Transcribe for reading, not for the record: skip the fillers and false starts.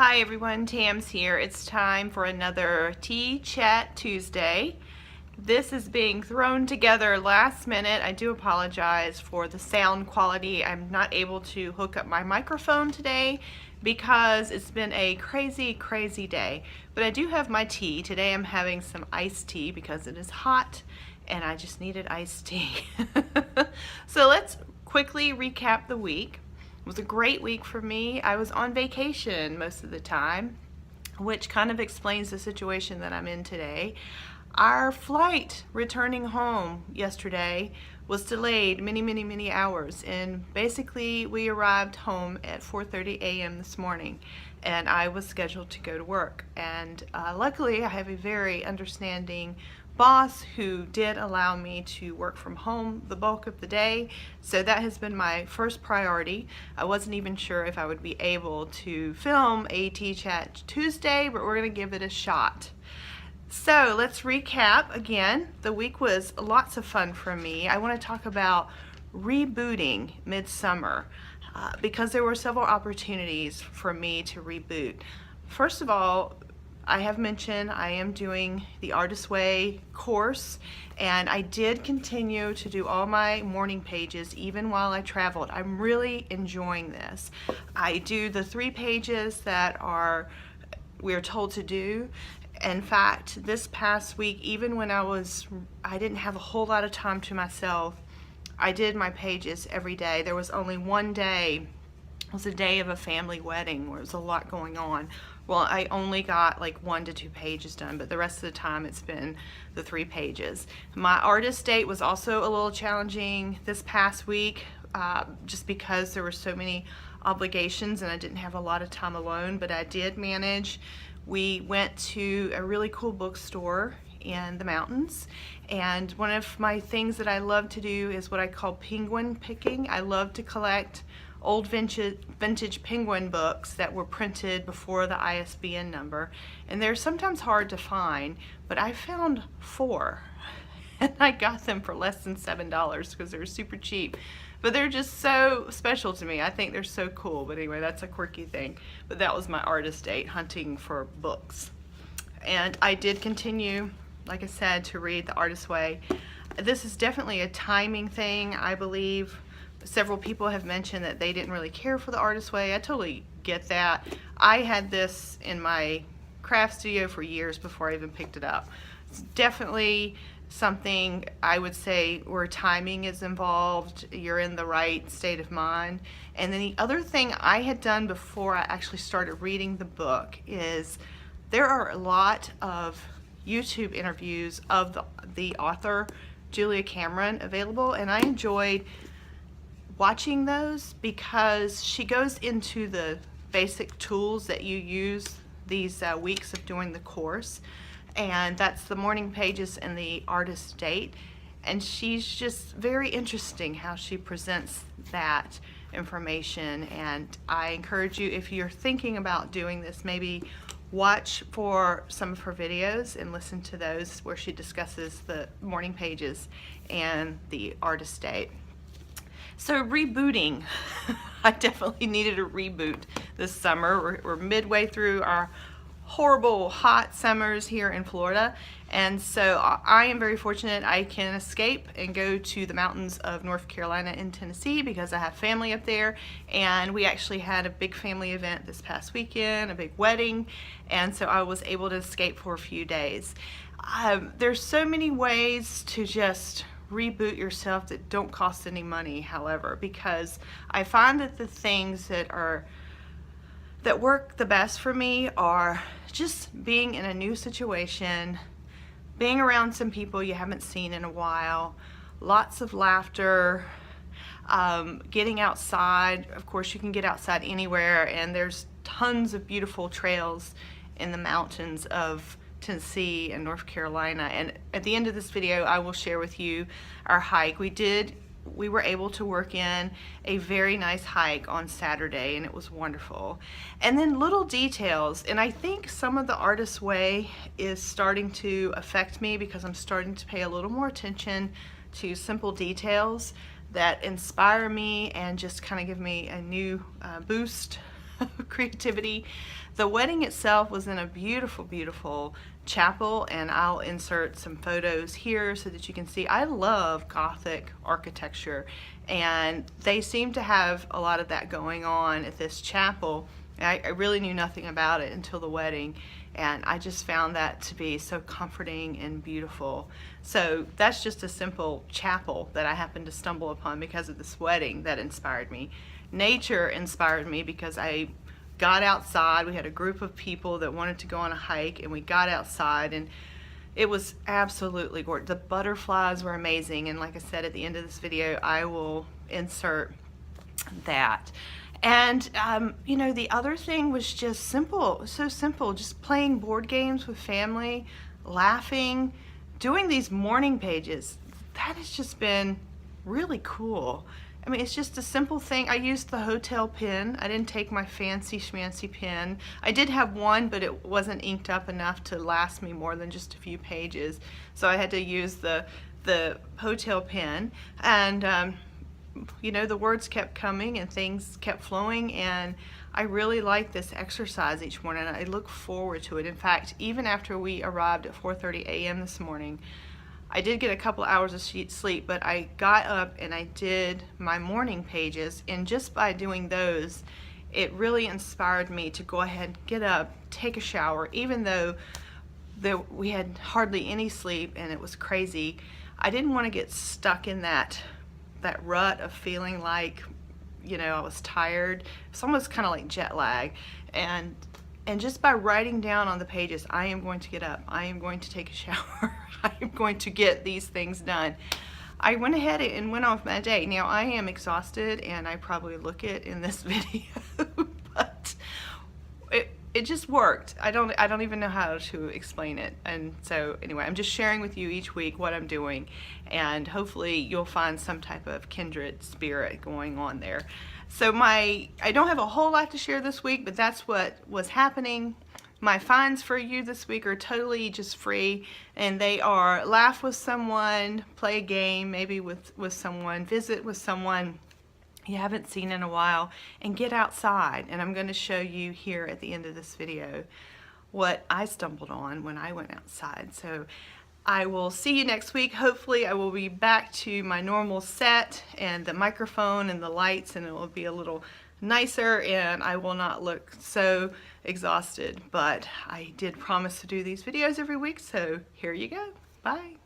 Hi everyone, Tam's here. It's time for another Tea Chat Tuesday. This is being thrown together last minute. I do apologize for the sound quality. I'm not able to hook up my microphone today because it's been a crazy day. But I do have my tea. Today I'm having some iced tea because it is hot and I just needed iced tea. So let's quickly recap the week. It was a great week for me. I was on vacation most of the time, which kind of explains the situation that I'm in today. Our flight returning home yesterday was delayed many hours, and basically we arrived home at 4:30 a.m. this morning, and I was scheduled to go to work. And luckily I have a very understanding boss who did allow me to work from home the bulk of the day, so that has been my first priority. I wasn't even sure if I would be able to film a Tea Chat Tuesday, but we're gonna give it a shot. So let's recap again. The week was lots of fun for me. I want to talk about rebooting midsummer because there were several opportunities for me to reboot. First of all, I have mentioned I am doing the Artist Way course, and I did continue to do all my morning pages even while I traveled. I'm really enjoying this. I do the 3 pages that we're told to do. In fact, this past week, even when I didn't have a whole lot of time to myself, I did my pages every day. There was only one day, it was a day of a family wedding where there was a lot going on. Well, I only got like 1 to 2 pages done, but the rest of the time it's been the 3 pages. My artist date was also a little challenging this past week, just because there were so many obligations and I didn't have a lot of time alone, but I did manage. We went to a really cool bookstore in the mountains, and one of my things that I love to do is what I call penguin picking. I love to collect old vintage penguin books that were printed before the ISBN number, and they're sometimes hard to find, but I found 4 and I got them for less than $7 because they're super cheap. But they're just so special to me. I think they're so cool. But anyway, that's a quirky thing. But that was my artist date, hunting for books. And I did continue, like I said, to read The Artist Way. This is definitely a timing thing, I believe. Several people have mentioned that they didn't really care for The Artist Way. I totally get that. I had this in my craft studio for years before I even picked it up. It's definitely something I would say where timing is involved, you're in the right state of mind. And then the other thing I had done before I actually started reading the book is there are a lot of YouTube interviews of the author Julia Cameron available, and I enjoyed watching those because she goes into the basic tools that you use these weeks of doing the course, and that's the morning pages and the artist date, and she's just very interesting how she presents that information. And I encourage you, if you're thinking about doing this, maybe watch for some of her videos and listen to those where she discusses the morning pages and the artist date. So rebooting, I definitely needed a reboot this summer. We're midway through our horrible hot summers here in Florida, and so I am very fortunate I can escape and go to the mountains of North Carolina and Tennessee because I have family up there, and we actually had a big family event this past weekend, a big wedding, and so I was able to escape for a few days. There's so many ways to just reboot yourself that don't cost any money, however, because I find that the things that work the best for me are just being in a new situation, being around some people you haven't seen in a while, lots of laughter, getting outside. Of course, you can get outside anywhere, and there's tons of beautiful trails in the mountains of Tennessee and North Carolina. And at the end of this video, I will share with you our hike. We were able to work in a very nice hike on Saturday, and it was wonderful. And then little details, and I think some of the Artist Way is starting to affect me because I'm starting to pay a little more attention to simple details that inspire me and just kind of give me a new boost creativity. The wedding itself was in a beautiful, beautiful chapel, and I'll insert some photos here so that you can see. I love Gothic architecture, and they seem to have a lot of that going on at this chapel. I really knew nothing about it until the wedding, and I just found that to be so comforting and beautiful. So that's just a simple chapel that I happened to stumble upon because of this wedding that inspired me. Nature inspired me because I got outside. We had a group of people that wanted to go on a hike, and we got outside, and it was absolutely gorgeous. The butterflies were amazing, and like I said at the end of this video, I will insert that. And you know, the other thing was just simple, so simple, just playing board games with family, laughing, doing these morning pages. That has just been really cool. I mean, it's just a simple thing. I used the hotel pen. I didn't take my fancy schmancy pen. I did have one, but it wasn't inked up enough to last me more than just a few pages. So I had to use the hotel pen. And you know, the words kept coming and things kept flowing, and I really like this exercise each morning. I look forward to it. In fact, even after we arrived at 4:30 a.m. this morning, I did get a couple hours of sleep, but I got up and I did my morning pages, and just by doing those, it really inspired me to go ahead, get up, take a shower, even though we had hardly any sleep and it was crazy. I didn't want to get stuck in that rut of feeling like, you know, I was tired. It's almost kind of like jet lag. And just by writing down on the pages, I am going to get up, I am going to take a shower, I am going to get these things done, I went ahead and went on with my day. Now, I am exhausted, and I probably look it in this video, but it just worked. I don't even know how to explain it. And so anyway, I'm just sharing with you each week what I'm doing, and hopefully you'll find some type of kindred spirit going on there. So I don't have a whole lot to share this week, but that's what was happening. My finds for you this week are totally just free, and they are laugh with someone, play a game maybe with someone, visit with someone you haven't seen in a while, and get outside. And I'm going to show you here at the end of this video what I stumbled on when I went outside. So I will see you next week. Hopefully I will be back to my normal set and the microphone and the lights, and it will be a little nicer, and I will not look so exhausted. But I did promise to do these videos every week, so here you go. Bye.